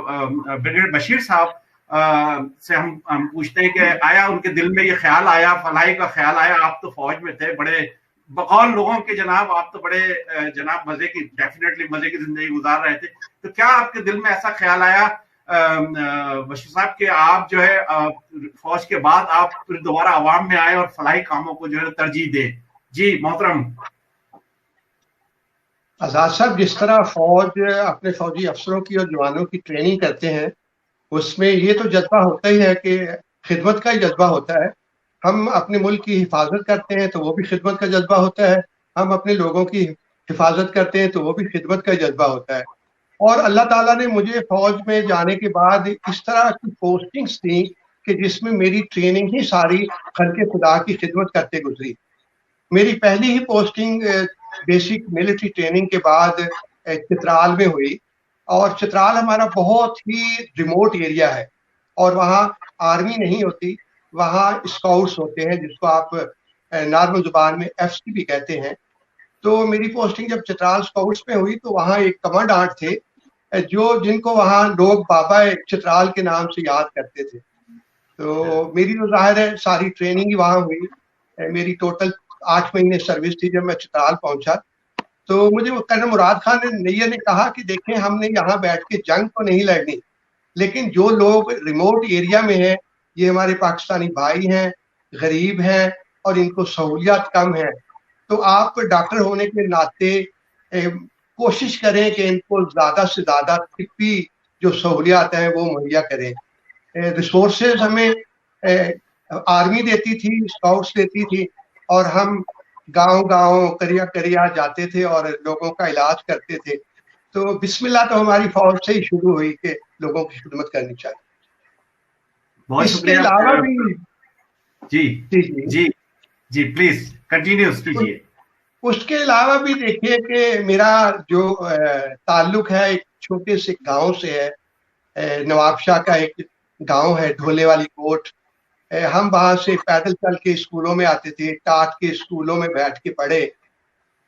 Brigadier Bashir साहब سے ہم پوچھتے ہیں کہ آیا ان کے دل میں یہ خیال آیا، فلاحی کا خیال آیا؟ آپ تو فوج میں تھے، بڑے بقول لوگوں کے جناب آپ تو بڑے جناب مزے کی ڈیفینیٹلی مزے کی زندگی گزار رہے تھے، تو کیا آپ کے دل میں ایسا خیال آیا بشیر صاحب کہ آپ جو ہے فوج کے بعد آپ پھر دوبارہ عوام میں آئے اور فلاحی کاموں کو جو ہے ترجیح دیں؟ جی محترم آزاد صاحب، جس طرح فوج اپنے فوجی افسروں کی اور جوانوں کی ٹریننگ کرتے ہیں، اس میں یہ تو جذبہ ہوتا ہی ہے کہ خدمت کا ہی جذبہ ہوتا ہے. ہم اپنے ملک کی حفاظت کرتے ہیں تو وہ بھی خدمت کا جذبہ ہوتا ہے، ہم اپنے لوگوں کی حفاظت کرتے ہیں تو وہ بھی خدمت کا جذبہ ہوتا ہے. اور اللہ تعالیٰ نے مجھے فوج میں جانے کے بعد اس طرح کی پوسٹنگز دیں کہ جس میں میری ٹریننگ ہی ساری خلق خدا کی خدمت کرتے گزری. میری پہلی ہی پوسٹنگ بیسک ملٹری ٹریننگ کے بعد چترال میں ہوئی، اور چترال ہمارا بہت ہی ریموٹ ایریا ہے اور وہاں آرمی نہیں ہوتی، وہاں اسکاؤٹس ہوتے ہیں جس کو آپ نارمل زبان میں ایف سی بھی کہتے ہیں. تو میری پوسٹنگ جب چترال اسکاؤٹس میں ہوئی تو وہاں ایک کمانڈانٹ تھے جن کو وہاں لوگ بابا چترال کے نام سے یاد کرتے تھے. تو میری تو ظاہر ہے ساری ٹریننگ ہی وہاں ہوئی. میری ٹوٹل 8 مہینے سروس تھی. جب میں چترال پہنچا تو مجھے وہ کرنل مراد خان نیّر نے کہا کہ دیکھیں ہم نے یہاں بیٹھ کے جنگ تو نہیں لڑنی، لیکن جو لوگ ریموٹ ایریا میں ہیں یہ ہمارے پاکستانی بھائی ہیں، غریب ہیں اور ان کو سہولیات کم ہیں، تو آپ ڈاکٹر ہونے کے ناطے کوشش کریں کہ ان کو زیادہ سے زیادہ طبی جو سہولیات ہیں وہ مہیا کریں. ریسورسز ہمیں آرمی دیتی تھی، اسکاؤٹس دیتی تھی، اور ہم گاؤں گاؤں کریا کریا جاتے تھے اور لوگوں کا علاج کرتے تھے. تو بسم اللہ تو ہماری فوج سے ہی شروع ہوئی کہ لوگوں کی خدمت کرنی چاہیے. بہت اس کے شکریہ. علاوہ بھی جی جی جی پلیز کنٹینیوس کیجیے. اس کے علاوہ بھی دیکھیے کہ میرا جو تعلق ہے ایک چھوٹے سے گاؤں سے ہے. نواب شاہ کا ایک گاؤں ہے ڈھولے والی کوٹ. ہم وہاں سے پیدل چل کے اسکولوں میں آتے تھے، ٹاٹ کے اسکولوں میں بیٹھ کے پڑھے.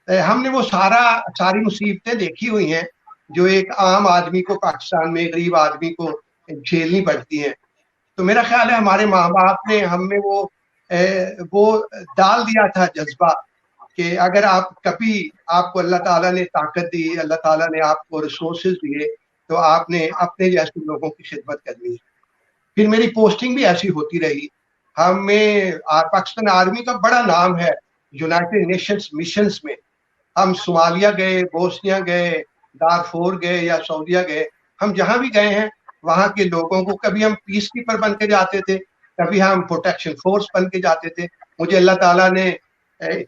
ہم نے وہ ساری مصیبتیں دیکھی ہوئی ہیں جو ایک عام آدمی کو پاکستان میں غریب آدمی کو جھیلنی پڑتی ہیں. تو میرا خیال ہے ہمارے ماں باپ نے ہم میں وہ ڈال دیا تھا جذبہ کہ اگر آپ کبھی آپ کو اللہ تعالیٰ نے طاقت دی، اللہ تعالیٰ نے آپ کو ریسورسز دیے، تو آپ نے اپنے جیسے لوگوں کی خدمت کرنی ہے. پھر میری پوسٹنگ بھی ایسی ہوتی رہی. ہمیں پاکستان آرمی کا بڑا نام ہے یونائٹڈ نیشنز مشنز میں. ہم صومالیہ گئے، بوسنیا گئے، دارفور گئے یا سعودیہ گئے. ہم جہاں بھی گئے ہیں وہاں کے لوگوں کو کبھی ہم پیس کیپر بن کے جاتے تھے، کبھی ہم پروٹیکشن فورس بن کے جاتے تھے. مجھے اللہ تعالیٰ نے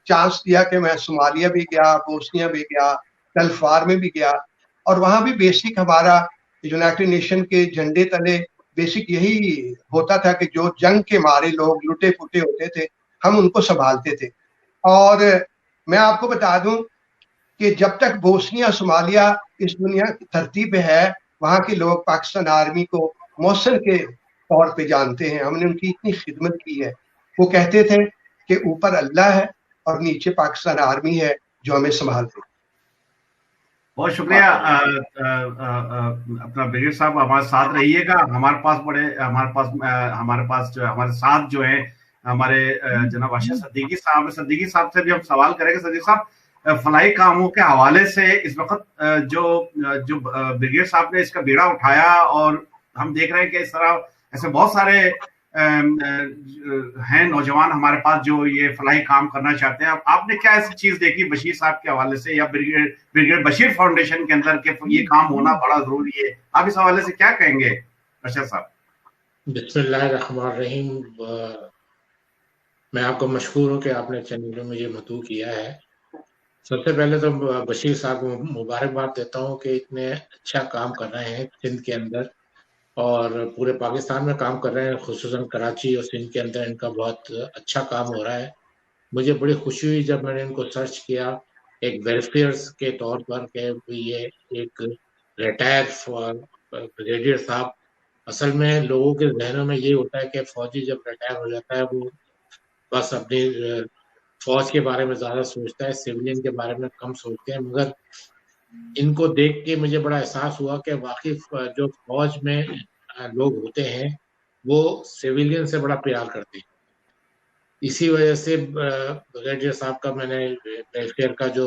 چانس دیا کہ میں صومالیہ بھی گیا، بوسنیا بھی گیا، گلف وار میں بھی گیا، اور وہاں بھی بیسک ہمارا یونائٹڈ نیشن کے جھنڈے تلے بیسک یہی ہوتا تھا کہ جو جنگ کے مارے لوگ لٹے پٹے ہوتے تھے ہم ان کو سنبھالتے تھے. اور میں آپ کو بتا دوں کہ جب تک بوسنیا صومالیہ اس دنیا کی دھرتی پہ ہے وہاں کے لوگ پاکستان آرمی کو محسن کے طور پہ جانتے ہیں. ہم نے ان کی اتنی خدمت کی ہے. وہ کہتے تھے کہ اوپر اللہ ہے اور نیچے پاکستان آرمی ہے جو ہمیں سنبھالتے. بہت شکریہ اپنا بریگیڈ صاحب، ہمارے ساتھ رہیے گا. ہمارے پاس جو ہمارے ساتھ جو ہیں ہمارے جناب اشرف صدیقی صاحب سے بھی ہم سوال کریں گے. صدیقی صاحب، فلاحی کاموں کے حوالے سے اس وقت جو بریگیڈ صاحب نے اس کا بیڑا اٹھایا، اور ہم دیکھ رہے ہیں کہ اس طرح ایسے بہت سارے ہیں نوجوان ہمارے پاس جو یہ فلاحی کام کرنا چاہتے ہیں. آپ نے کیا ایسی چیز دیکھی بشیر صاحب کے حوالے سے یا بریگیڈ بشیر فاؤنڈیشن کے اندر کہ یہ کام ہونا بڑا ضروری ہے؟ آپ اس حوالے سے کیا کہیں گے اشرف صاحب؟ بسم اللہ الرحمن الرحیم. میں آپ کو مشکور ہوں کہ آپ نے چینل میں مجھے مدعو کیا ہے. سب سے پہلے تو بشیر صاحب کو مبارکباد دیتا ہوں کہ اتنے اچھا کام کر رہے ہیں سندھ کے اندر اور پورے پاکستان میں کام کر رہے ہیں، خصوصاً کراچی اور سندھ کے اندر ان کا بہت اچھا کام ہو رہا ہے. مجھے بڑی خوشی ہوئی جب میں نے ان کو سرچ کیا ایک ویلفیئرز کے طور پر کہ یہ ایک ریٹائر بریگیڈیئر صاحب. اصل میں لوگوں کے ذہنوں میں یہ ہوتا ہے کہ فوجی جب ریٹائر ہو جاتا ہے وہ بس اپنی فوج کے بارے میں زیادہ سوچتا ہے، سویلین کے بارے میں کم سوچتے ہیں. مگر इनको देख के मुझे बड़ा एहसास हुआ कि वाकई जो फौज में लोग होते हैं वो सिविलियन से बड़ा प्यार करते हैं। इसी वजह से ब्रिगेडियर साहब का मैंने वेलफेयर का जो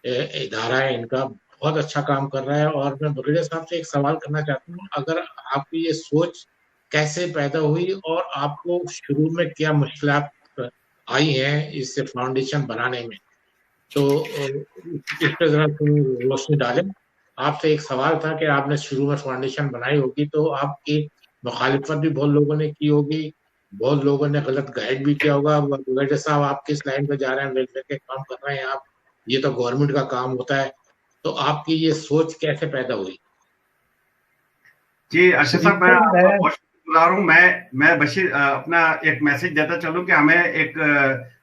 इदारा है इनका बहुत अच्छा काम कर रहा है। और मैं ब्रिगेडियर साहब से एक सवाल करना चाहता हूँ, अगर आपकी ये सोच कैसे पैदा हुई और आपको शुरू में क्या मुश्किलात आई हैं इस फाउंडेशन बनाने में, तो इस पे जरा रोशनी डालें। आपसे एक सवाल था कि आपने शुरू में फाउंडेशन बनाई होगी तो आपकी मुखालिफत भी बहुत लोगों ने की होगी, बहुत लोगों ने गलत गाइड भी किया होगा, ब्रिगेडियर साहब आप किस लाइन पे जा रहे हैं, वेलफेयर के काम कर रहे हैं आप, ये तो गवर्नमेंट का काम होता है, तो आपकी ये सोच कैसे पैदा हुई? जी अरशद साहब, मैं आपका बहुत बुला रहा हूँ। मैं बशीर अपना एक मैसेज देता चलूं कि हमें एक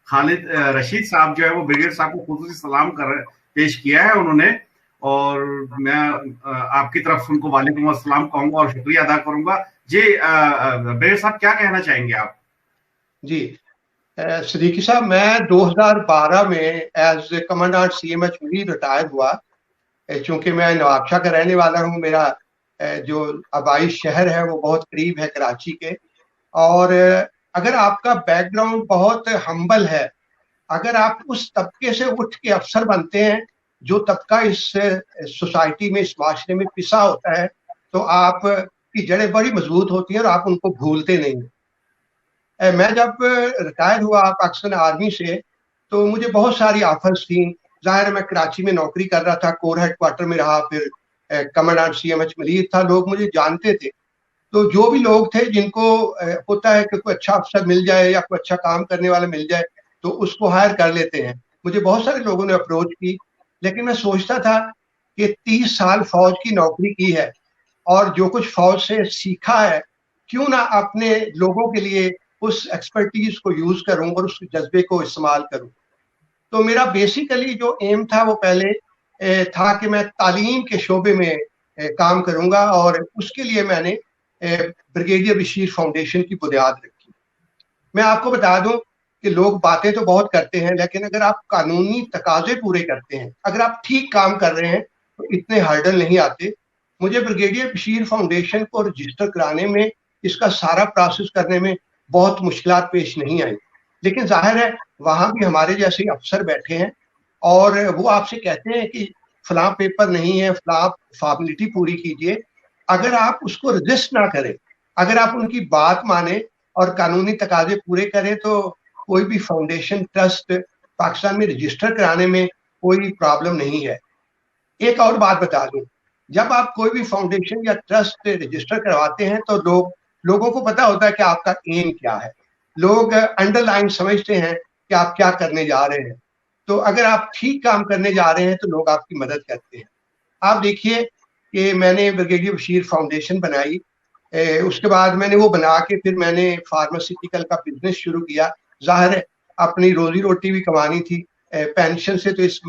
खालिद रशीद साहब जो है वो ब्रिगेडियर साहब को खुद से सलाम पेश किया है उन्होंने, और मैं आपकी तरफ उनको वालेकुम अस्सलाम कहूंगा और शुक्रिया अदा करूंगा। जी ब्रिगेडियर साहब क्या कहना चाहेंगे आप? जी सिद्दीकी साहब, मैं 2012 में as commandant CMH Malir retire हुआ। चूंकि मैं नवाबशाह का रहने वाला हूँ, मेरा जो आबाई शहर है वो बहुत करीब है कराची के, और अगर आपका बैकग्राउंड बहुत हम्बल है, अगर आप उस तबके से उठ के अफसर बनते हैं जो तबका इस सोसाइटी में, इस माशरे में पिसा होता है, तो आपकी जड़ें बड़ी मजबूत होती हैं और आप उनको भूलते नहीं। मैं जब रिटायर हुआ पाकिस्तान आर्मी से, तो मुझे बहुत सारी ऑफर्स थी। जाहिर है मैं कराची में नौकरी कर रहा था, कोर हेडक्वार्टर में रहा, फिर कमांडेंट CMH मलीर था, लोग मुझे जानते थे। तो जो भी लोग थे जिनको होता है कि कोई अच्छा अफसर मिल जाए या कोई अच्छा काम करने वाला मिल जाए तो उसको हायर कर लेते हैं। मुझे बहुत सारे लोगों ने अप्रोच की, लेकिन मैं सोचता था कि 30 साल फौज की नौकरी की है और जो कुछ फौज से सीखा है, क्यों ना अपने लोगों के लिए उस एक्सपर्टीज को यूज करूं और उस जज्बे को इस्तेमाल करूं। तो मेरा बेसिकली जो एम था वो पहले था कि मैं तालीम के शोबे में काम करूंगा, और उसके लिए मैंने ब्रिगेडियर बशीर फाउंडेशन की बुनियाद रखी। मैं आपको बता दूं कि लोग बातें तो बहुत करते हैं, लेकिन अगर आप कानूनी तकाजे पूरे करते हैं, अगर आप ठीक काम कर रहे हैं, तो इतने हर्डल नहीं आते। मुझे ब्रिगेडियर बशीर फाउंडेशन को रजिस्टर कराने में, इसका सारा प्रोसेस करने में बहुत मुश्किलात पेश नहीं आई, लेकिन जाहिर है वहां भी हमारे जैसे अफसर बैठे हैं और वो आपसे कहते हैं कि फलां पेपर नहीं है, फलां फॉर्मेलिटी पूरी कीजिए। अगर आप उसको रजिस्ट ना करें, अगर आप उनकी बात माने और कानूनी तकाजे पूरे करें, तो कोई भी फाउंडेशन ट्रस्ट पाकिस्तान में रजिस्टर कराने में कोई प्रॉब्लम नहीं है। एक और बात बता दूं, जब आप कोई भी फाउंडेशन या ट्रस्ट रजिस्टर करवाते हैं तो लोगों को पता होता है कि आपका एम क्या है। लोग अंडरलाइन समझते हैं कि आप क्या करने जा रहे हैं। तो अगर आप ठीक काम करने जा रहे हैं तो लोग आपकी मदद करते हैं। आप देखिए कि मैंने ब्रिगेडियर बशीर फाउंडेशन बनाई, उसके बाद मैंने वो बना के फिर मैंने फार्मास्यूटिकल का बिजनेस शुरू किया। जाहिर है अपनी रोजी रोटी भी कमानी थी, पेंशन से तो इस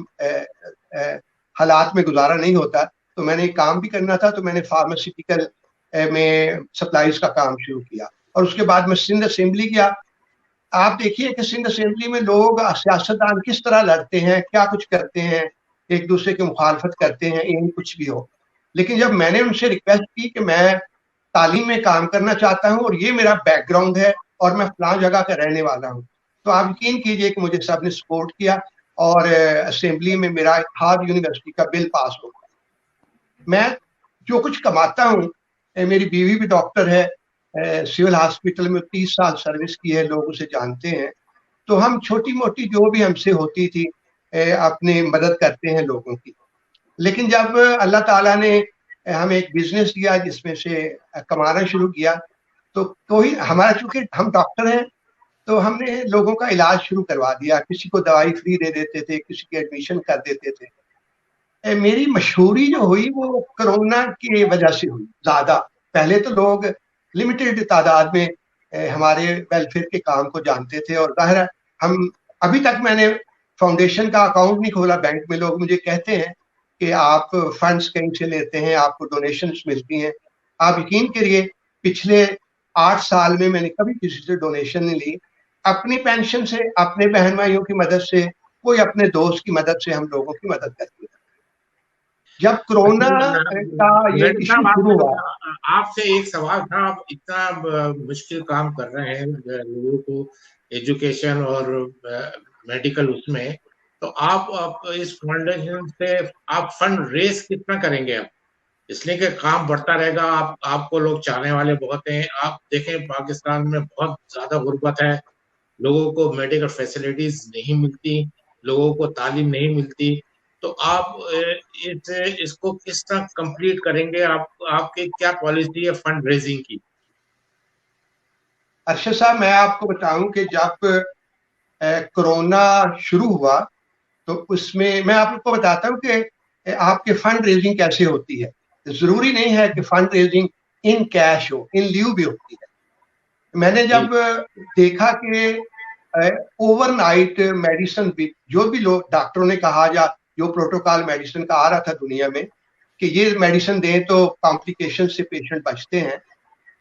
हालात में गुजारा नहीं होता, तो मैंने काम भी करना था। तो मैंने फार्मास्यूटिकल में सप्लाईज का काम शुरू किया, और उसके बाद मैं सिंध असेंबली गया। आप देखिए कि सिंध असेंबली में लोग, सियासतदान किस तरह लड़ते हैं, क्या कुछ करते हैं, एक दूसरे की मुखालफत करते हैं, एम कुछ भी हो। लेकिन जब मैंने उनसे रिक्वेस्ट की कि मैं तालीम में काम करना चाहता हूँ और ये मेरा बैकग्राउंड है और मैं फलां जगह का रहने वाला हूँ, तो आप यकीन कीजिए कि मुझे सबने सपोर्ट किया और असेंबली में मेरा हार्वर्ड यूनिवर्सिटी का बिल पास हो गया। मैं जो कुछ कमाता हूँ, मेरी बीवी भी डॉक्टर है, सिविल हॉस्पिटल में 30 साल सर्विस की है, लोग उसे जानते हैं। तो हम छोटी मोटी जो भी हमसे होती थी अपनी मदद करते हैं लोगों की। लेकिन जब अल्लाह ताला ने हमें एक बिजनेस दिया जिसमें से कमाना शुरू किया, तो कोई हमारा, चूंकि हम डॉक्टर हैं, तो हमने लोगों का इलाज शुरू करवा दिया। किसी को दवाई फ्री दे देते थे, किसी की एडमिशन कर देते थे। मेरी मशहूरी जो हुई वो कोरोना की वजह से हुई ज्यादा। पहले तो लोग लिमिटेड तादाद में हमारे वेलफेयर के काम को जानते थे, और जाहिर है हम, अभी तक मैंने फाउंडेशन का अकाउंट नहीं खोला बैंक में। लोग मुझे कहते हैं कि आप फंड्स कहीं से लेते हैं, आपको डोनेशंस मिलती हैं। आप यकीन करिए पिछले 8 साल में मैंने कभी किसी से डोनेशन नहीं ली। अपनी पेंशन से, अपने बहन भाइयों की मदद से, कोई अपने दोस्त की मदद से हम लोगों की मदद करते हैं। जब कोरोना का ये इशू शुरू हुआ, आपसे एक सवाल था, आप इतना मुश्किल काम कर रहे हैं लोगों को एजुकेशन और मेडिकल उसमें, तो आप इस फाउंडेशन से आप फंड रेस कितना करेंगे अब? इसलिए कि काम बढ़ता रहेगा, आपको लोग चाहने वाले बहुत हैं। आप देखें पाकिस्तान में बहुत ज्यादा गुर्बत है, लोगों को मेडिकल फैसिलिटीज नहीं मिलती, लोगों को तालीम नहीं मिलती, तो आप इसको किस तरह कंप्लीट करेंगे? आपकी क्या पॉलिसी है फंड रेजिंग की? अरशद साहब, मैं आपको बताऊं कि जब कोरोना शुरू हुआ तो उसमें मैं आपको बताता हूं कि आपके फंड रेजिंग कैसे होती है। जरूरी नहीं है कि फंड रेजिंग इन कैश हो, इन ल्यू भी होती है। मैंने जब देखा कि ओवरनाइट मेडिसिन भी, जो भी लोग डॉक्टरों ने कहा या जो प्रोटोकॉल मेडिसिन का आ रहा था दुनिया में कि ये मेडिसिन दें तो कॉम्प्लिकेशन से पेशेंट बचते हैं,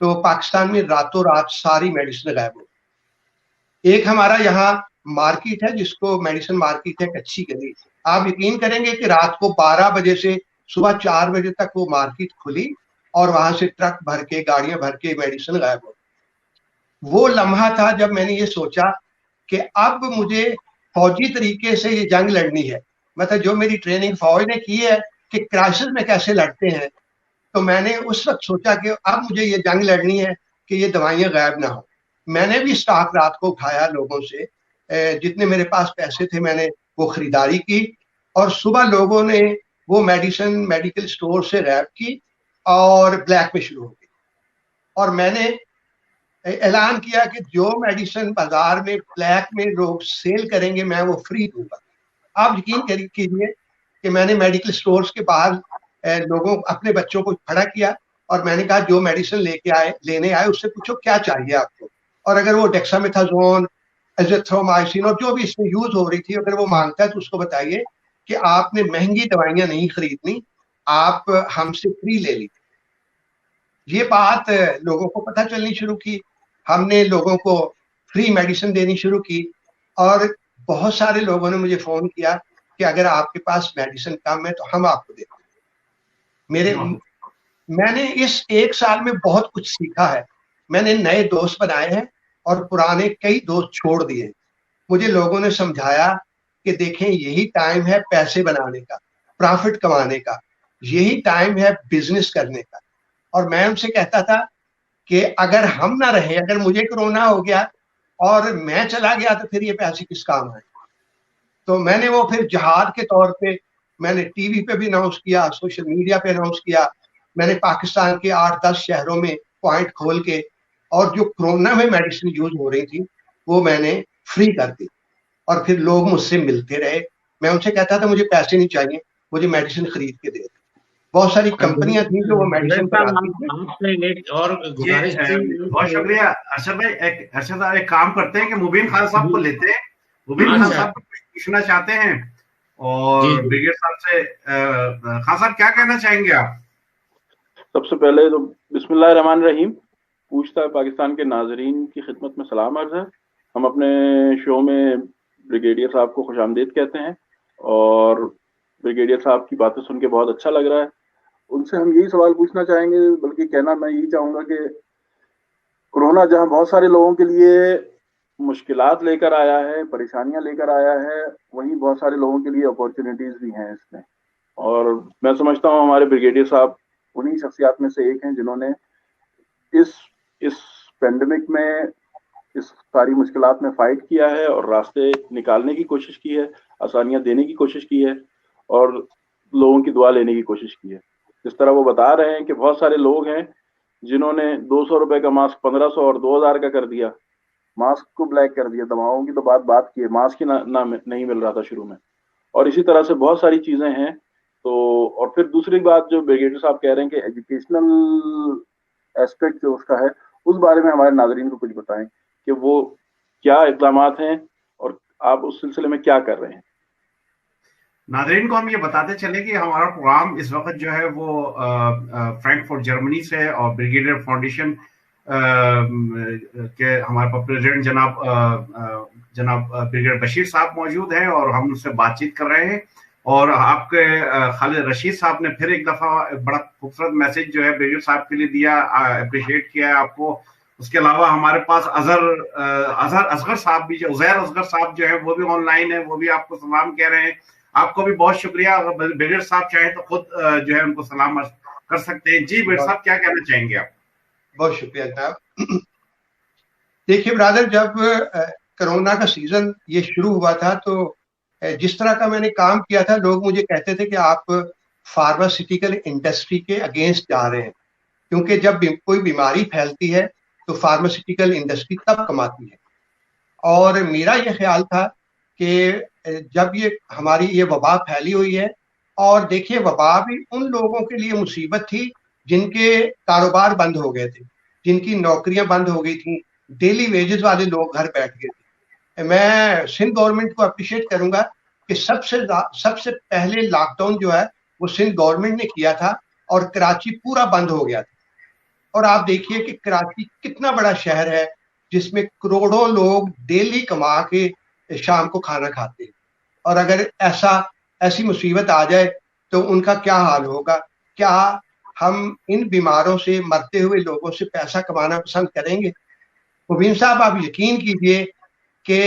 तो पाकिस्तान में रातों रात सारी मेडिसिन गायब हो। एक हमारा यहाँ मार्केट है जिसको मेडिसिन मार्केट है कच्ची गली, आप यकीन करेंगे कि रात को 12 बजे से सुबह 4 बजे तक वो मार्केट खुली और वहां से ट्रक भर के, गाड़ियां भर के मेडिसिन गायब हो। वो लम्हा था जब मैंने ये सोचा कि अब मुझे फौजी तरीके से ये जंग लड़नी है, मतलब जो मेरी ट्रेनिंग फौज ने की है कि क्राइसिस में कैसे लड़ते हैं, तो मैंने उस वक्त सोचा कि अब मुझे ये जंग लड़नी है कि ये दवाइयां गायब ना हो। मैंने भी स्टॉक रात को उठाया लोगों से, जितने मेरे पास पैसे थे मैंने वो खरीदारी की, और सुबह लोगों ने वो मेडिसिन मेडिकल स्टोर से गायब की और ब्लैक में शुरू हो गई। और मैंने ऐलान किया कि जो मेडिसिन बाजार में ब्लैक में लोग सेल करेंगे मैं वो फ्री दूंगा। आप यकीन कीजिए कि मैंने मेडिकल स्टोर्स के बाहर लोगों अपने बच्चों को खड़ा किया और मैंने कहा जो मेडिसिन लेने आए उससे पूछो क्या चाहिए आपको, और अगर वो डेक्सामेथासोन, एजिथ्रोमाइसिन और जो भी इसमें यूज हो रही थी अगर वो मांगता है तो उसको बताइए कि आपने महंगी दवाइयां नहीं खरीदनी, आप हमसे फ्री ले लीजिए। ये बात लोगों को पता चलनी शुरू की, हमने लोगों को फ्री मेडिसिन देनी शुरू की और बहुत सारे लोगों ने मुझे फोन किया कि अगर आपके पास मेडिसिन कम है तो हम आपको देते हैं। मैंने इस 1 साल में बहुत कुछ सीखा है। मैंने नए दोस्त बनाए हैं और पुराने कई दोस्त छोड़ दिए। मुझे लोगों ने समझाया कि देखें यही टाइम है पैसे बनाने का, प्रॉफिट कमाने का, यही टाइम है बिजनेस करने का। और मैं उनसे कहता था कि अगर हम ना रहे, अगर मुझे कोरोना हो गया और मैं चला गया तो फिर ये पैसे किस काम आए। तो मैंने वो फिर जहाद के तौर पे मैंने टीवी पे भी अनाउंस किया, सोशल मीडिया पे अनाउंस किया, मैंने पाकिस्तान के 8-10 शहरों में पॉइंट खोल के, और जो कोरोना में मेडिसिन यूज हो रही थी वो मैंने फ्री कर दी और फिर लोग मुझसे मिलते रहे। मैं उनसे कहता था मुझे पैसे नहीं चाहिए, मुझे मेडिसिन खरीद के दे। बहुत सारी कंपनियां थी जो वो मेडिसिन बनाती थी। और गुजारिश बहुत शुक्रिया अर्शद भाई। अर्शद साहब एक काम करते हैं कि मुबीन खान साहब को लेते हैं। मुबीन खान साहब कुछ पूछना चाहते हैं और ब्रिगेड साहब से। खान साहब क्या कहना चाहेंगे आप? सबसे पहले तो बिस्मिल्लाह रहमान रहीम, पूछता है पाकिस्तान के नाजरीन की खिदमत में सलाम अर्ज है। हम अपने शो में ब्रिगेडियर साहब को खुशामदीद कहते हैं और ब्रिगेडियर साहब की बातें सुन के बहुत अच्छा लग रहा है। उनसे हम यही सवाल पूछना चाहेंगे, बल्कि कहना मैं यही चाहूँगा कि कोरोना जहाँ बहुत सारे लोगों के लिए मुश्किलात लेकर आया है, परेशानियां लेकर आया है, वहीं बहुत सारे लोगों के लिए अपॉर्चुनिटीज भी हैं इसमें। और मैं समझता हूँ हमारे ब्रिगेडियर साहब उन्हीं शख्सियात में से एक हैं जिन्होंने इस पेंडेमिक में इस सारी मुश्किलात में फाइट किया है और रास्ते निकालने की कोशिश की है, आसानियां देने की कोशिश की है और लोगों की दुआ लेने की कोशिश की है। जिस तरह वो बता रहे हैं कि बहुत सारे लोग हैं जिन्होंने 200 रुपए का मास्क 1500 और 2000 का कर दिया, मास्क को ब्लैक कर दिया। दवाओं की तो बात की है, मास्क ही नहीं मिल रहा था शुरू में, और इसी तरह से बहुत सारी चीजें हैं। तो और फिर दूसरी बात जो ब्रिगेडियर साहब कह रहे हैं कि एजुकेशनल एस्पेक्ट जो उसका है, उस बारे में हमारे नाजरीन को कुछ बताएं कि वो क्या इक़दामात हैं और आप उस सिलसिले में क्या कर रहे हैं। नाज़रीन को हम ये बताते चले कि हमारा प्रोग्राम इस वक्त जो है वो फ्रैंकफर्ट जर्मनी से और ब्रिगेडियर फाउंडेशन के हमारे प्रेसिडेंट जनाब ब्रिगेडियर बशीर साहब मौजूद हैं और हम उनसे बातचीत कर रहे हैं। اور آپ کے خالد رشید صاحب نے پھر ایک دفعہ بڑا خوبصورت میسج جو ہے برگیڈیئر صاحب کے لیے دیا، اپریشیٹ کیا ہے آپ کو. اس کے علاوہ ہمارے پاس اصغر صاحب بھی، عزیر اصغر صاحب جو ہے وہ بھی آن لائن ہے، وہ بھی آپ کو سلام کہہ رہے ہیں. آپ کو بھی بہت شکریہ. اگر برگیڈیئر صاحب چاہیں تو خود جو ہے ان کو سلام کر سکتے ہیں. جی برگیڈیئر صاحب کیا کہنا چاہیں گے آپ؟ بہت شکریہ جناب. دیکھیے برادر، جب کرونا کا سیزن یہ شروع ہوا تھا تو جس طرح کا میں نے کام کیا تھا، لوگ مجھے کہتے تھے کہ آپ فارماسیوٹیکل انڈسٹری کے اگینسٹ جا رہے ہیں، کیونکہ جب کوئی بیماری پھیلتی ہے تو فارماسیوٹیکل انڈسٹری تب کماتی ہے. اور میرا یہ خیال تھا کہ جب یہ ہماری یہ وبا پھیلی ہوئی ہے، اور دیکھیے وبا بھی ان لوگوں کے لیے مصیبت تھی جن کے کاروبار بند ہو گئے تھے، جن کی نوکریاں بند ہو گئی تھیں، ڈیلی ویجز والے لوگ گھر بیٹھ گئے تھے. میں سندھ گورنمنٹ کو اپریشیٹ کروں گا کہ سب سے پہلے لاک ڈاؤن جو ہے وہ سندھ گورنمنٹ نے کیا تھا، اور کراچی پورا بند ہو گیا تھا. اور آپ دیکھیے کہ کراچی کتنا بڑا شہر ہے جس میں کروڑوں لوگ ڈیلی کما کے شام کو کھانا کھاتے ہیں. اور اگر ایسی مصیبت آ جائے تو ان کا کیا حال ہوگا؟ کیا ہم ان بیماروں سے مرتے ہوئے لوگوں سے پیسہ کمانا پسند کریں گے؟ مبین صاحب آپ یقین کیجئے کہ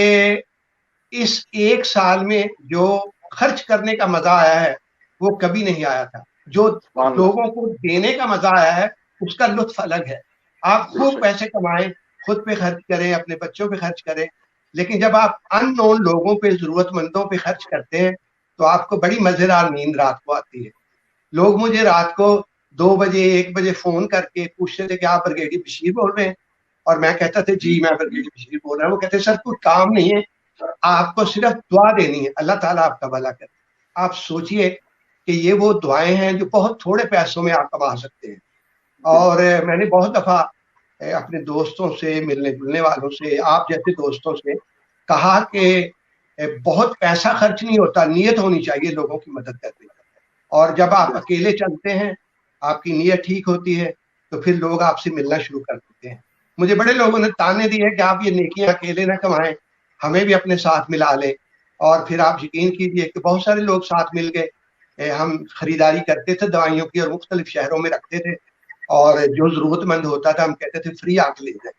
اس ایک سال میں جو خرچ کرنے کا مزہ آیا ہے وہ کبھی نہیں آیا تھا. جو لوگوں کو دینے کا مزہ آیا ہے اس کا لطف الگ ہے. آپ خوب پیسے کمائیں، خود پہ خرچ کریں، اپنے بچوں پہ خرچ کریں، لیکن جب آپ ان نون لوگوں پہ، ضرورت مندوں پہ خرچ کرتے ہیں تو آپ کو بڑی مزیدار نیند رات کو آتی ہے. لوگ مجھے رات کو 2 بجے 1 بجے فون کر کے پوچھتے تھے کہ آپ برگیڈیئر بشیر بول رہے ہیں، اور میں کہتا تھا جی میں برگیڈیئر بشیر بول رہا ہوں. وہ کہتے سر کوئی کام نہیں ہے، آپ کو صرف دعا دینی ہے، اللہ تعالیٰ آپ کا بھلا کرے. آپ سوچئے کہ یہ وہ دعائیں ہیں جو بہت تھوڑے پیسوں میں آپ کما سکتے ہیں. اور میں نے بہت دفعہ اپنے دوستوں سے، ملنے جلنے والوں سے، آپ جیسے دوستوں سے کہا کہ بہت پیسہ خرچ نہیں ہوتا، نیت ہونی چاہیے لوگوں کی مدد کرنے کی. اور جب آپ اکیلے چلتے ہیں، آپ کی نیت ٹھیک ہوتی ہے تو پھر لوگ آپ سے ملنا شروع کر دیتے ہیں. مجھے بڑے لوگوں نے تانے دیے کہ آپ یہ نیکیاں اکیلے نہ کمائیں، ہمیں بھی اپنے ساتھ ملا لیں. اور پھر آپ یقین کیجئے کہ بہت سارے لوگ ساتھ مل گئے. ہم خریداری کرتے تھے دوائیوں کی اور مختلف شہروں میں رکھتے تھے، اور جو ضرورت مند ہوتا تھا ہم کہتے تھے فری آ کے لے جائیں.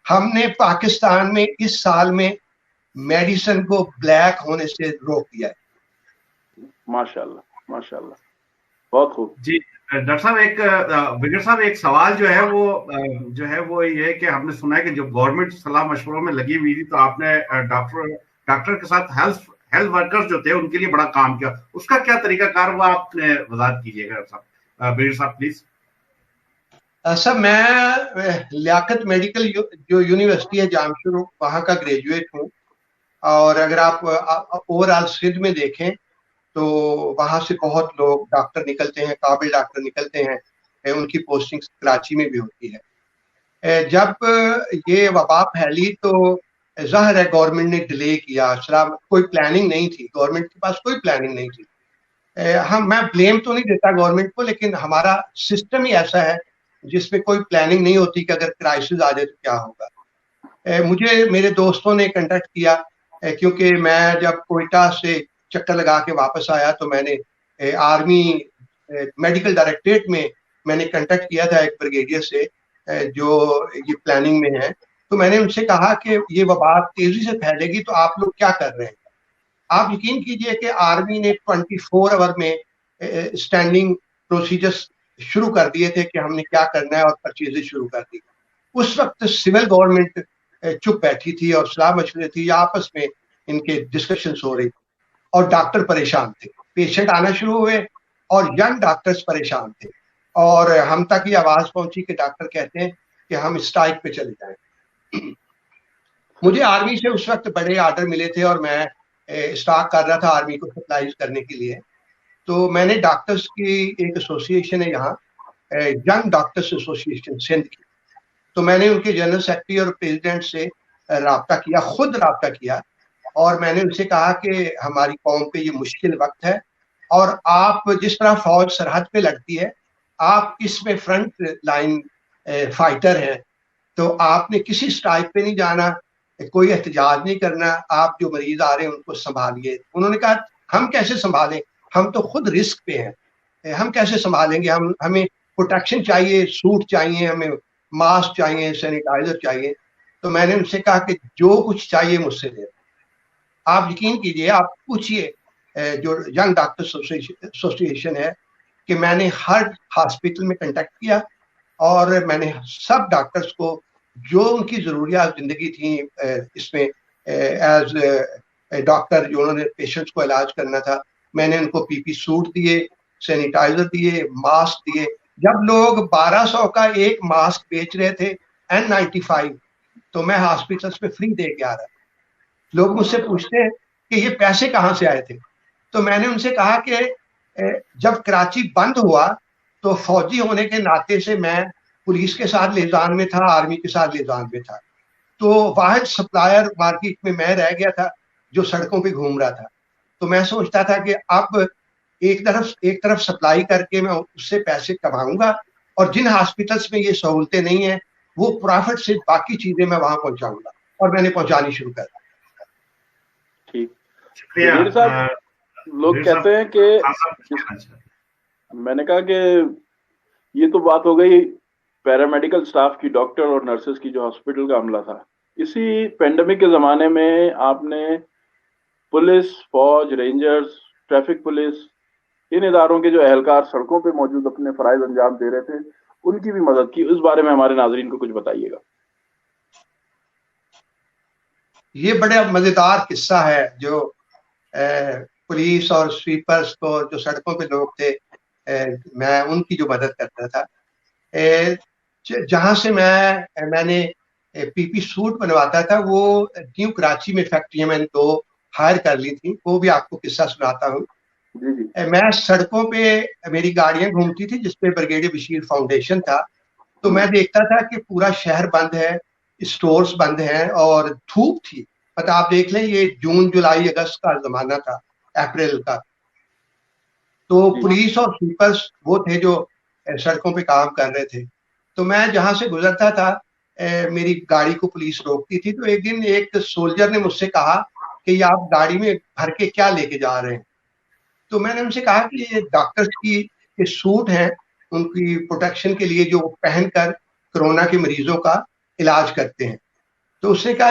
ہم نے پاکستان میں اس سال میں میڈیسن کو بلیک ہونے سے روک دیا ہے. ماشاءاللہ ماشاءاللہ، بہت خوب. جی ڈاکٹر صاحب، برگیڈیئر صاحب ایک سوال جو ہے وہ یہ ہے کہ ہم نے سنا ہے کہ جب گورنمنٹ صلاح مشوروں میں لگی ہوئی تھی تو آپ نے ڈاکٹر کے ساتھ ہیلتھ ورکرز جو تھے ان کے لیے بڑا کام کیا. اس کا کیا طریقہ کار وہ آپ نے وضاحت کیجیے گا برگیڈیئر صاحب پلیز. سر میں لیاقت میڈیکل جو یونیورسٹی ہے جامشور، وہاں کا گریجویٹ ہوں. اور اگر آپ اوور آل سندھ میں دیکھیں تو وہاں سے بہت لوگ ڈاکٹر نکلتے ہیں، قابل ڈاکٹر نکلتے ہیں. ان کی پوسٹنگ کراچی میں بھی ہوتی ہے. جب یہ وبا پھیلی تو ظاہر ہے گورنمنٹ نے ڈیلے کیا، کوئی پلاننگ نہیں تھی، گورنمنٹ کے پاس کوئی پلاننگ نہیں تھی. میں بلیم تو نہیں دیتا گورنمنٹ کو، لیکن ہمارا سسٹم ہی ایسا ہے جس میں کوئی پلاننگ نہیں ہوتی کہ اگر کرائسس آ جائے تو کیا ہوگا. مجھے میرے دوستوں نے کنٹیکٹ کیا، کیونکہ میں جب کوئٹہ سے چکر لگا کے واپس آیا تو میں نے آرمی میڈیکل ڈائریکٹریٹ میں نے کنٹیکٹ کیا تھا ایک بریگیڈیئر سے جو یہ پلاننگ میں ہے. تو میں نے ان سے کہا کہ یہ وبا تیزی سے پھیلے گی تو آپ لوگ کیا کر رہے ہیں. آپ یقین کیجئے کہ آرمی نے 24 آور میں اسٹینڈنگ پروسیجرز شروع کر دیے تھے کہ ہم نے کیا کرنا ہے، اور پرچیزیں شروع کر دی. اس وقت سول گورنمنٹ چپ بیٹھی تھی اور صلاح مشورے تھی، یا آپس میں ان کے ڈسکشنز ہو رہی تھی، اور ڈاکٹر پریشان تھے. پیشنٹ آنا شروع ہوئے اور ینگ ڈاکٹرز پریشان تھے، اور ہم تک یہ آواز پہنچی کہ ڈاکٹر کہتے ہیں کہ ہم اسٹرائک پہ چلے جائیں. مجھے آرمی سے اس وقت بڑے آرڈر ملے تھے اور میں اسٹاک کر رہا تھا آرمی کو سپلائز کرنے کے لیے. تو میں نے ڈاکٹرز کی ایک ایسوسیشن ہے یہاں، ینگ ڈاکٹرز ایسوسیشن سندھ کی، تو میں نے ان کے جنرل سیکرٹری اور پریزیڈنٹ سے رابطہ کیا، خود رابطہ کیا، اور میں نے ان سے کہا کہ ہماری قوم پہ یہ مشکل وقت ہے، اور آپ جس طرح فوج سرحد پہ لڑتی ہے، آپ اس میں فرنٹ لائن فائٹر ہیں، تو آپ نے کسی اسٹرائک پہ نہیں جانا، کوئی احتجاج نہیں کرنا، آپ جو مریض آ رہے ہیں ان کو سنبھالیے. انہوں نے کہا ہم کیسے سنبھالیں، ہم تو خود رسک پہ ہیں، ہم کیسے سنبھالیں گے؟ ہمیں پروٹیکشن چاہیے، سوٹ چاہیے، ہمیں ماسک چاہیے، سینیٹائزر چاہیے. تو میں نے ان سے کہا کہ جو کچھ چاہیے مجھ سے دے. آپ یقین کیجئے، آپ پوچھئے جو ینگ ڈاکٹر ایسوسی ایشن ہے کہ میں نے ہر ہاسپٹل میں کنٹیکٹ کیا اور میں نے سب ڈاکٹرز کو جو ان کی ضروریات زندگی تھیں اس میں ایز ڈاکٹر جو انہوں نے پیشنٹس کو علاج کرنا تھا، میں نے ان کو پی پی سوٹ دیے، سینیٹائزر دیے، ماسک دیے. جب لوگ 1200 کا ایک ماسک بیچ رہے تھے N95 تو میں ہاسپٹلس میں فری دے کے آ رہا. لوگ مجھ سے پوچھتے ہیں کہ یہ پیسے کہاں سے آئے تھے؟ تو میں نے ان سے کہا کہ جب کراچی بند ہوا تو فوجی ہونے کے ناطے سے میں پولیس کے ساتھ لیزان میں تھا، آرمی کے ساتھ لیزان میں تھا. تو واحد سپلائر مارکیٹ میں میں رہ گیا تھا جو سڑکوں پہ گھوم رہا تھا. تو میں سوچتا تھا کہ اب ایک طرف سپلائی کر کے میں اس سے پیسے کماؤں گا، اور جن ہاسپٹلس میں یہ سہولتیں نہیں ہیں وہ پروفٹ سے باقی چیزیں میں وہاں پہنچاؤں گا، اور میں نے پہنچانی شروع کر دی. ٹھیک صاحب، لوگ کہتے ہیں کہ میں نے کہا کہ یہ تو بات ہو گئی پیرامیڈیکل سٹاف کی، ڈاکٹر اور نرسز کی جو ہاسپٹل کا عملہ تھا. اسی پینڈیمک کے زمانے میں آپ نے پولیس، فوج، رینجرز، ٹریفک پولیس، ان اداروں کے جو اہلکار سڑکوں پہ موجود اپنے فرائض انجام دے رہے تھے ان کی بھی مدد کی. اس بارے میں ہمارے ناظرین کو کچھ بتائیے گا. یہ بڑا مزیدار قصہ ہے. جو پولیس اور سویپرز کو جو سڑکوں پہ لوگ تھے میں ان کی جو مدد کرتا تھا. جہاں سے میں نے پی پی سوٹ بنواتا تھا وہ نیو کراچی میں فیکٹریاں میں نے 2 ہائر کر لی تھی، وہ بھی آپ کو قصہ سناتا ہوں. میں سڑکوں پہ میری گاڑیاں گھومتی تھی جس پہ بریگیڈیئر بشیر فاؤنڈیشن تھا. تو میں دیکھتا تھا کہ پورا شہر بند ہے، اسٹورز بند ہیں اور دھوپ تھی. پتہ آپ دیکھ لیں یہ جون، جولائی، اگست کا زمانہ تھا، اپریل کا. تو پولیس اور سویپرز وہ تھے جو سڑکوں پہ کام کر رہے تھے. تو میں جہاں سے گزرتا تھا میری گاڑی کو پولیس روکتی تھی. تو ایک دن ایک سولجر نے مجھ سے کہا کہ یہ آپ گاڑی میں بھر کے کیا لے کے جا رہے ہیں؟ تو میں نے ان سے کہا کہ یہ ڈاکٹرز کی سوٹ ہیں ان کی پروٹیکشن کے لیے جو پہن کر کرونا کے مریضوں کا علاج کرتے ہیں. تو اس نے کہا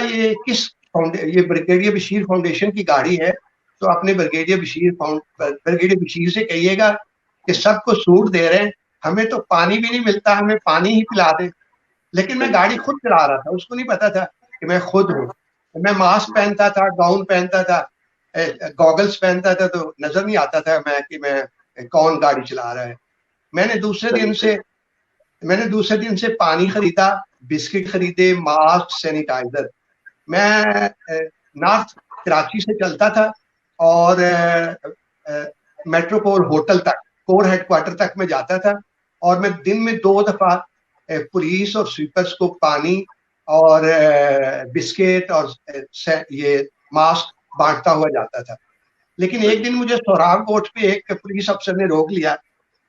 یہ بریگیڈیئر بشیر فاؤنڈیشن کی گاڑی ہے، تو اپنے بریگیڈیئر بشیر سے کہیے گا کہ سب کو سوٹ دے رہے ہیں، ہمیں تو پانی بھی نہیں ملتا، ہمیں پانی ہی پلا دیں. لیکن میں گاڑی خود چلا رہا تھا، اس کو نہیں پتا تھا کہ میں خود ہوں. میں ماسک پہنتا تھا، گاؤن پہنتا تھا، گوگلز پہنتا تھا، تو نظر نہیں آتا تھا کہ میں کون گاڑی چلا رہا ہے. میں نے دوسرے دن سے پانی خریدا، بسکٹ خریدے، ماسک، سینیٹائزر. میں نارتھ کراچی سے چلتا تھا اور میٹروپول ہوٹل تک، کور ہیڈ کوارٹر تک میں جاتا تھا، اور میں دن میں 2 دفعہ پولیس اور سویپرز کو پانی اور بسکٹ اور یہ ماسک بانٹتا ہوا جاتا تھا. لیکن ایک دن مجھے سوراخ کوٹ پہ ایک پولیس افسر نے روک لیا.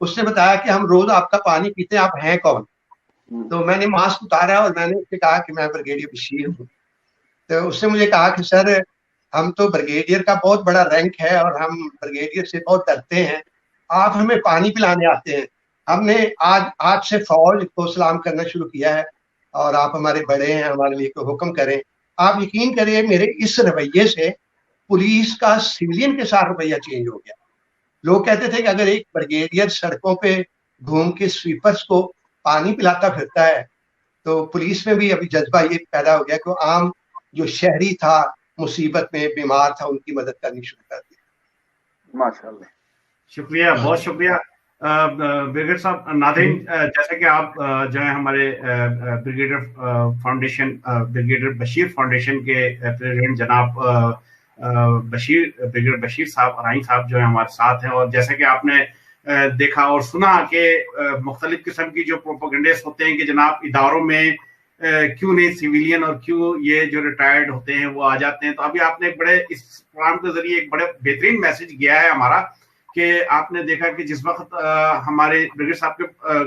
اس نے بتایا کہ ہم روز آپ کا پانی پیتے ہیں، آپ ہیں کون؟ تو میں نے ماسک اتارا اور میں نے اس سے کہا کہ میں بریگیڈیئر بشیر ہوں. تو اس نے مجھے کہا کہ سر ہم تو بریگیڈیئر کا بہت بڑا رینک ہے اور ہم بریگیڈیئر سے بہت ڈرتے ہیں، آپ ہمیں پانی پلانے آتے ہیں. ہم نے آج سے فوج کو سلام کرنا شروع کیا ہے اور آپ ہمارے بڑے ہیں، ہمارے لیے کوئی حکم کریں. آپ یقین کریں میرے اس رویے سے پولیس کا سویلین کے ساتھ رویہ چینج ہو گیا. لوگ کہتے تھے کہ اگر ایک بریگیڈیئر سڑکوں پہ گھوم کے سویپرز کو پانی پلاتا پھرتا ہے تو پولیس میں بھی ابھی جذبہ یہ پیدا ہو گیا کہ عام جو شہری تھا، مصیبت میں بیمار تھا، ان کی مدد کرنی شروع کر دی. ماشاءاللہ، شکریہ، بہت شکریہ بریگیڈیئر صاحب. ناظرین، جیسے کہ آپ جو ہے ہمارے بریگیڈیئر بشیر فاؤنڈیشن کے پریزیڈنٹ جناب بریگیڈیئر بشیر صاحب ارائیں صاحب جو ہے ہمارے ساتھ ہیں، اور جیسے کہ آپ نے دیکھا اور سنا کہ مختلف قسم کی جو پروپیگنڈیز ہوتے ہیں کہ جناب اداروں میں کیوں نہیں سویلین اور کیوں یہ جو ریٹائرڈ ہوتے ہیں وہ آ جاتے ہیں. تو ابھی آپ نے ایک بڑے اس پروگرام کے ذریعے ایک بڑے بہترین میسج گیا ہے ہمارا، کہ آپ نے دیکھا کہ جس وقت ہمارے بریگیڈیئر صاحب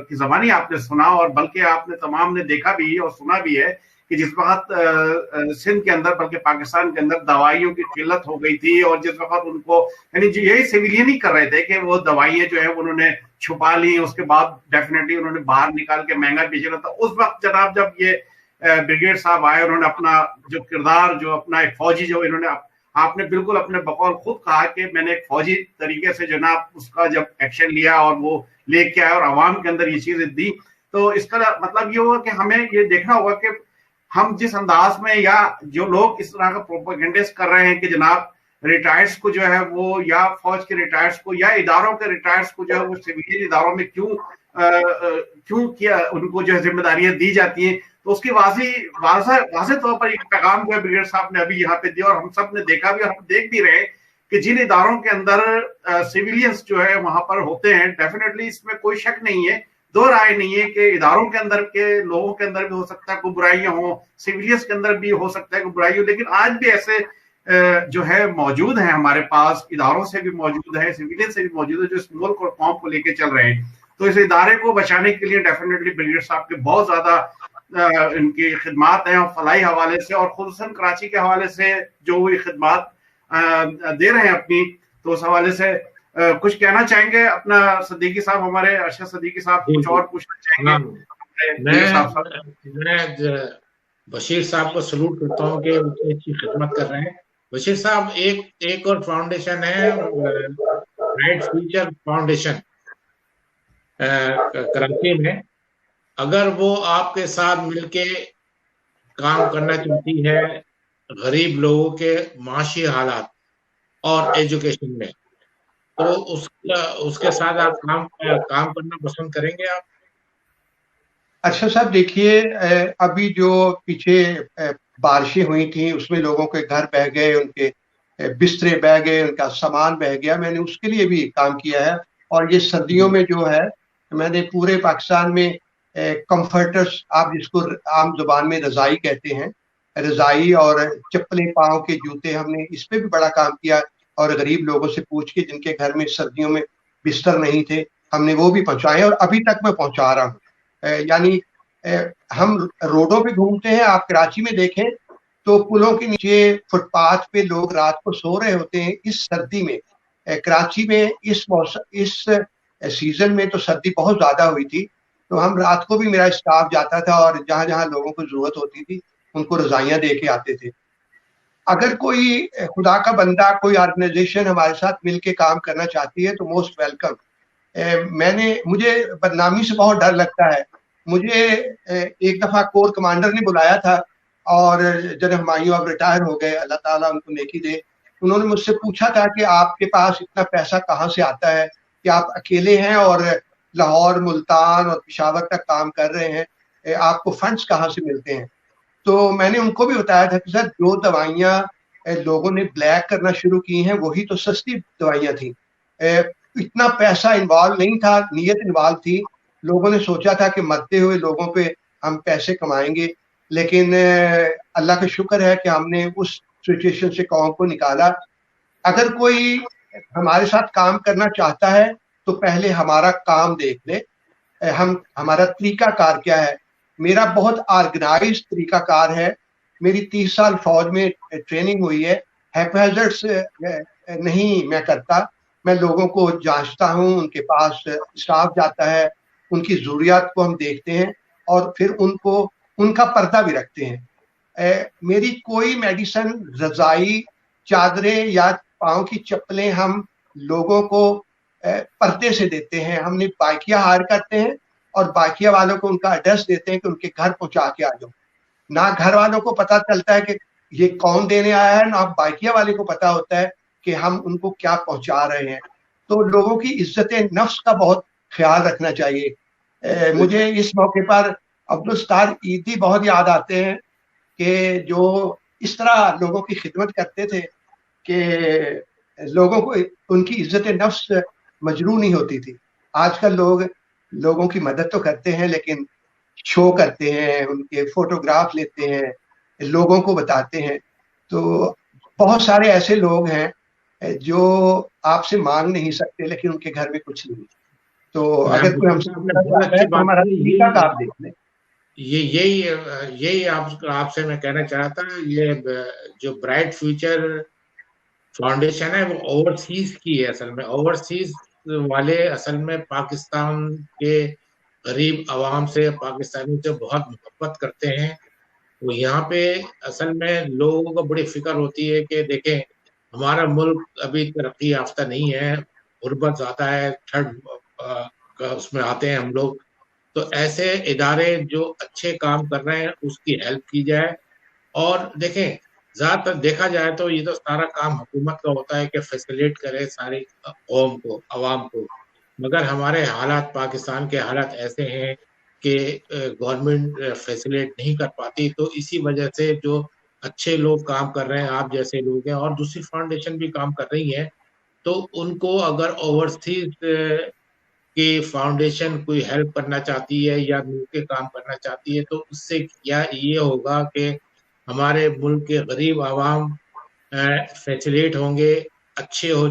کی زبانی آپ نے سنا، اور بلکہ آپ نے تمام نے دیکھا بھی اور سنا بھی ہے کہ कि जिस वक्त सिंध के अंदर बल्कि पाकिस्तान के अंदर दवाइयों की किल्लत हो गई थी, और जिस वक्त उनको यानी यही सिविलियन ही कर रहे थे कि वो दवाइयाँ जो है उन्होंने छुपा ली, उसके बाद डेफिनेटली उन्होंने बाहर निकाल के महंगा बेचना था। उस वक्त जनाब जब ये ब्रिगेड साहब आए, उन्होंने अपना जो किरदार, जो अपना एक फौजी, जो इन्होंने आपने बिल्कुल अपने बकौल खुद कहा कि मैंने एक फौजी तरीके से जनाब उसका जब एक्शन लिया और वो लेके आया और आवाम के अंदर ये चीजें दी, तो इसका मतलब ये होगा कि हमें ये देखना होगा कि हम जिस अंदाज में, या जो लोग इस तरह का प्रोपेगेंडिस्ट कर रहे हैं कि जनाब रिटायर्ड्स को जो है वो, या फौज के रिटायर्ड्स को या इदारों के रिटायर्ड्स को जो है वो सिविलियन इदारों में क्यों किया, उनको जो है जिम्मेदारियां दी जाती हैं, तो उसकी वाज़ेह तौर पर एक पैगाम जो है ब्रिगेड साहब ने अभी यहाँ पे दिया, और हम सब ने देखा भी और हम देख भी रहे कि जिन इदारों के अंदर सिविलियंस जो है वहां पर होते हैं, डेफिनेटली इसमें कोई शक नहीं है, दो राय नहीं है कि इदारों के अंदर के लोगों के अंदर भी हो सकता है कोई बुराइयां हो, सिविलियंस के अंदर भी हो सकता है कोई बुराई हो, लेकिन आज भी ऐसे जो है मौजूद है हमारे पास, इदारों से भी मौजूद है, सिविलियन से भी मौजूद है, जो इस मुल्क और कौम को लेके चल रहे हैं। तो इस इदारे को बचाने के लिए डेफिनेटली ब्रिगेड साहब के बहुत ज्यादा इनकी खिदमात हैं, और फलाई हवाले से और खुसूसन कराची के हवाले से जो हुई खिदमात दे रहे हैं अपनी, तो उस हवाले से कुछ कहना चाहेंगे अपना सदीकी साहब, हमारे अरशद सदीकी साहब, कुछ और पूछना चाहेंगे? मैं बशीर साहब को सलूट करता हूँ कि उतनी अच्छी खिदमत कर रहे हैं। बशीर साहब, एक और फाउंडेशन है, राइट फ्यूचर फाउंडेशन कराची में, अगर वो आपके साथ मिलके काम करना चाहती है गरीब लोगों के माशी हालात और एजुकेशन में, तो उसके साथ आप काम करना पसंद करेंगे आप? अच्छा साहब, देखिए, अभी जो पीछे बारिशें हुई थी उसमें लोगों के घर बह गए, उनके बिस्तरे बह गए, उनका सामान बह गया, मैंने उसके लिए भी काम किया है। और ये सर्दियों में जो है, मैंने पूरे पाकिस्तान में कंफर्टर्स, आप जिसको आम जुबान में रजाई कहते हैं, रजाई और चप्पलें, पाँव के जूते, हमने इस पे भी बड़ा काम किया, और गरीब लोगों से पूछ के जिनके घर में सर्दियों में बिस्तर नहीं थे, हमने वो भी पहुंचाए, और अभी तक मैं पहुंचा रहा हूँ। यानी हम रोडों पे घूमते हैं, आप कराची में देखें तो पुलों के नीचे, फुटपाथ पे लोग रात को सो रहे होते हैं इस सर्दी में। कराची में इस सीजन में तो सर्दी बहुत ज्यादा हुई थी, तो हम रात को भी, मेरा स्टाफ जाता था और जहां जहां लोगों को जरूरत होती थी उनको रजाइयां दे के आते थे। अगर कोई खुदा का बंदा, कोई ऑर्गेनाइजेशन हमारे साथ मिलके काम करना चाहती है तो मोस्ट वेलकम। मुझे बदनामी से बहुत डर लगता है। मुझे एक दफा कोर कमांडर ने बुलाया था, और जनरल हुमायूं अब रिटायर हो गए, अल्लाह ताला उनको नेकी दे, उन्होंने मुझसे पूछा था कि आपके पास इतना पैसा कहाँ से आता है कि आप अकेले हैं और लाहौर, मुल्तान और पेशावर तक काम कर रहे हैं, आपको फंड्स कहाँ से मिलते हैं? तो मैंने उनको भी बताया था कि सर, जो दवाइयाँ लोगों ने ब्लैक करना शुरू की हैं वही तो सस्ती दवाइयाँ थी, इतना पैसा इन्वॉल्व नहीं था, नीयत इन्वॉल्व थी। लोगों ने सोचा था कि मरते हुए लोगों पे हम पैसे कमाएंगे, लेकिन अल्लाह का शुक्र है कि हमने उस सिचुएशन से कौम को निकाला। अगर कोई हमारे साथ काम करना चाहता है तो पहले हमारा काम देख ले, हमारा तरीकाकार क्या है। मेरा बहुत ऑर्गेनाइज तरीकाकार है, मेरी 30 साल फौज में ट्रेनिंग हुई है, हैपहैज़र्ड्स नहीं मैं करता, मैं लोगों को जांचता हूँ, उनके पास स्टाफ जाता है, उनकी ज़रूरियात को हम देखते हैं और फिर उनका पर्दा भी रखते हैं। मेरी कोई मेडिसिन, रजाई, चादरें या पाँव की चप्पलें हम लोगों को पर्दे से देते हैं। हमने बाइकिया हायर करते हैं और बाइकिया वालों को उनका एड्रेस देते हैं कि उनके घर पहुंचा के आ जाओ। ना घर वालों को पता चलता है कि ये कौन देने आया है, ना बाइकिया वाले को पता होता है कि हम उनको क्या पहुंचा रहे हैं। तो लोगों की इज्जत नफ्स का बहुत ख्याल रखना चाहिए। मुझे इस मौके पर अब्दुल सत्तार ईदी बहुत याद आते हैं कि जो इस तरह लोगों की खिदमत करते थे कि लोगों को उनकी इज्जत नफ्स मजरू नहीं होती थी। आजकल लोगों की मदद तो करते हैं लेकिन शो करते हैं, उनके फोटोग्राफ लेते हैं, लोगों को बताते हैं। तो बहुत सारे ऐसे लोग हैं जो आपसे मांग नहीं सकते लेकिन उनके घर में कुछ नहीं। तो अगर कोई हमसे हमारा तरीका आप देख लें। यही आपसे मैं कहना चाह रहा था। ये जो ब्राइट फ्यूचर फाउंडेशन है वो ओवरसीज की है। असल में ओवरसीज वाले असल में पाकिस्तान के गरीब आवाम से, पाकिस्तानी से बहुत मोहब्बत करते हैं। तो यहाँ पे असल में लोगों को बड़ी फिक्र होती है कि देखें हमारा मुल्क अभी तरक्की याफ्ता नहीं है, गुर्बत ज्यादा है, थर्ड का उसमें आते हैं हम लोग। तो ऐसे इदारे जो अच्छे काम कर रहे हैं उसकी हेल्प की जाए। और देखें ज्यादातर देखा जाए तो ये तो सारा काम हुकूमत का होता है कि फैसिलिटेट करे सारी कौम को, अवाम को। मगर हमारे हालात, पाकिस्तान के हालात ऐसे हैं कि गवर्नमेंट फैसिलिटेट नहीं कर पाती। तो इसी वजह से जो अच्छे लोग काम कर रहे हैं, आप जैसे लोग हैं, और दूसरी फाउंडेशन भी काम कर रही है, तो उनको अगर ओवरसीज की फाउंडेशन कोई हेल्प करना चाहती है या मिलके काम करना चाहती है, तो उससे क्या ये होगा कि हमारे मुल्क के गरीब आवाम फैसिलिटेट होंगे, अच्छे हो,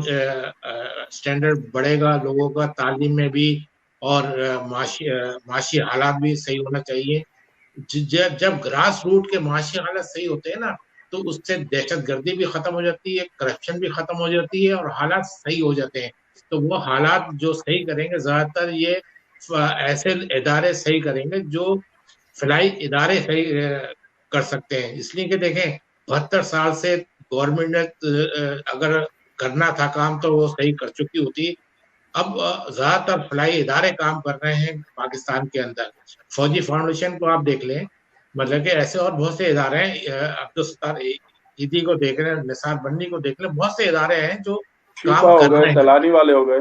स्टैंडर्ड बढ़ेगा लोगों का तालीम में भी, और माशी हालात भी सही होना चाहिए। जब ग्रास रूट के माशी हालात सही होते हैं ना, तो उससे दहशत गर्दी भी खत्म हो जाती है, करप्शन भी खत्म हो जाती है, और हालात सही हो जाते हैं। तो वो हालात जो सही करेंगे, ज्यादातर ये ऐसे इदारे सही करेंगे जो फलाई इदारे सही कर सकते हैं। इसलिए कि देखें 72 साल से गवर्नमेंट ने अगर करना था काम तो वो सही कर चुकी होती। अब ज्यादातर फलाई इदारे काम कर रहे हैं पाकिस्तान के अंदर। फौजी फाउंडेशन को आप देख लें, मतलब कि ऐसे और बहुत से इदारे हैं, अब्दुल सत्तार ईदी को देख लें, निसार बन्नी को देख लें, बहुत से इदारे हैं जो काम कर रहे हैं। सैलानी वाले हो गए,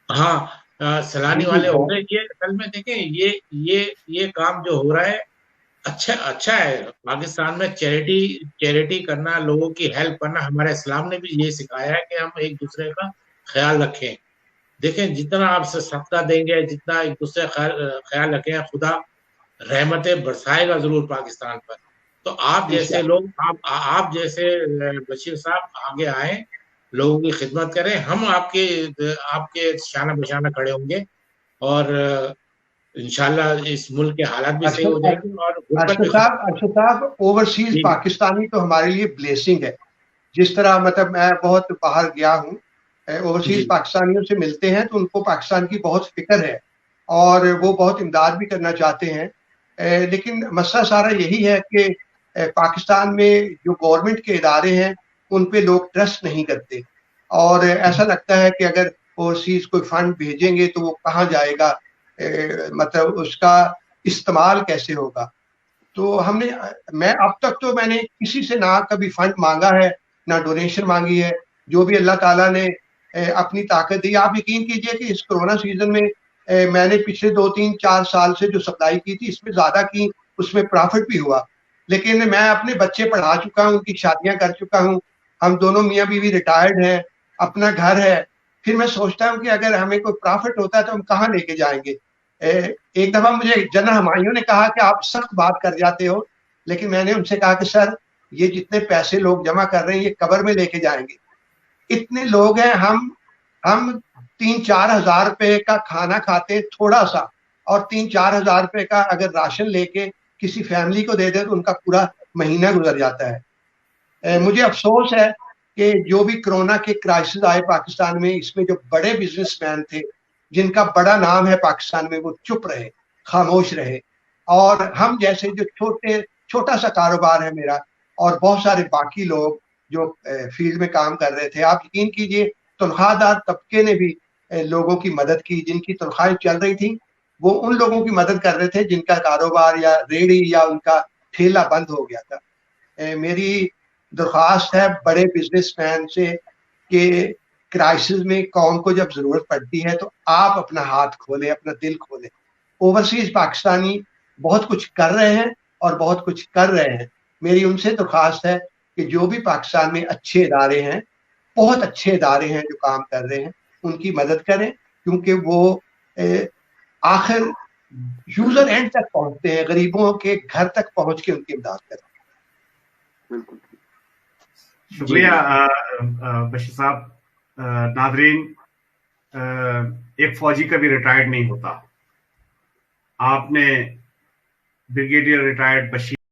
हाँ, सैलानी वाले हो गए। ये असल में देखें ये काम जो हो रहा है अच्छा है। पाकिस्तान में चैरिटी करना, लोगों की हेल्प करना, हमारे इस्लाम ने भी ये सिखाया है कि हम एक दूसरे का ख्याल रखें। देखें जितना आप सदका देंगे, जितना एक दूसरे का ख्याल रखें, खुदा रहमतें बरसाएगा जरूर पाकिस्तान पर। तो आप जैसे लोग, आप जैसे बशीर साहब आगे आए, लोगों की खिदमत करें, हम आपके शाना बशाना खड़े होंगे, और इंशाल्लाह इस मुल्क के हालात भी सही हो जाएंगे और गुर्बत भी। अर्शद साहब, ओवरसीज पाकिस्तानी तो हमारे लिए ब्लेसिंग है। जिस तरह मतलब मैं बहुत बाहर गया हूँ, ओवरसीज पाकिस्तानियों से मिलते हैं तो उनको पाकिस्तान की बहुत फिक्र है और वो बहुत इमदाद भी करना चाहते हैं। लेकिन मसला सारा यही है कि पाकिस्तान में जो गवर्नमेंट के इदारे हैं उन पे लोग ट्रस्ट नहीं करते, और ऐसा लगता है कि अगर ओवरसीज कोई फंड भेजेंगे तो वो कहाँ जाएगा, मतलब उसका इस्तेमाल कैसे होगा। तो मैं अब तक तो मैंने किसी से ना कभी फंड मांगा है, ना डोनेशन मांगी है। जो भी अल्लाह ताला ने अपनी ताकत दी, आप यकीन कीजिए कि इस कोरोना सीजन में मैंने पिछले 2-3-4 साल से जो सप्लाई की थी इसमें ज्यादा की, उसमें प्रॉफिट भी हुआ। लेकिन मैं अपने बच्चे पढ़ा चुका हूँ, उनकी शादियां कर चुका हूँ, हम दोनों मियाँ बीवी रिटायर्ड हैं, अपना घर है। फिर मैं सोचता हूँ कि अगर हमें कोई प्रॉफिट होता है तो हम कहाँ लेके जाएंगे। एक दफा मुझे जनरल हुमायूं ने कहा कि आप सख्त बात कर जाते हो, लेकिन मैंने उनसे कहा कि सर ये जितने पैसे लोग जमा कर रहे हैं ये कब्र में लेके जाएंगे। इतने लोग हैं, हम 3-4 हजार रुपए का खाना खाते थोड़ा सा, और 3-4 हजार रुपए का अगर राशन लेके किसी फैमिली को दे दे तो उनका पूरा महीना गुजर जाता है। मुझे अफसोस है कि जो भी कोरोना के क्राइसिस आए पाकिस्तान में, इसमें जो बड़े बिजनेसमैन थे जिनका बड़ा नाम है पाकिस्तान में, वो चुप रहे, खामोश रहे, और हम जैसे जो छोटा सा कारोबार है मेरा, और बहुत सारे बाकी लोग जो फील्ड में काम कर रहे थे, आप यकीन कीजिए तनख्वाहदार तबके ने भी लोगों की मदद की। जिनकी तनख्वाहें चल रही थी वो उन लोगों की मदद कर रहे थे जिनका कारोबार या रेडी या उनका ठेला बंद हो गया था। मेरी दरख्वास्त है बड़े बिजनेसमैन से कि क्राइसिस में कौम को जब जरूरत पड़ती है तो आप अपना हाथ खोलें, अपना दिल खोलें। ओवरसीज पाकिस्तानी बहुत कुछ कर रहे हैं और बहुत कुछ कर रहे हैं। मेरी उनसे दरख्वास्त है कि जो भी पाकिस्तान में अच्छे इदारे हैं, बहुत अच्छे इदारे हैं जो काम कर रहे हैं, उनकी मदद करें, क्योंकि वो आखिर यूजर एंड तक पहुंचते हैं, गरीबों के घर तक पहुंच के उनकी इमदाद करें। शुक्रिया बशीर साहब। नाजरीन, एक फौजी कभी रिटायर्ड नहीं होता। आपने ब्रिगेडियर रिटायर्ड बशीर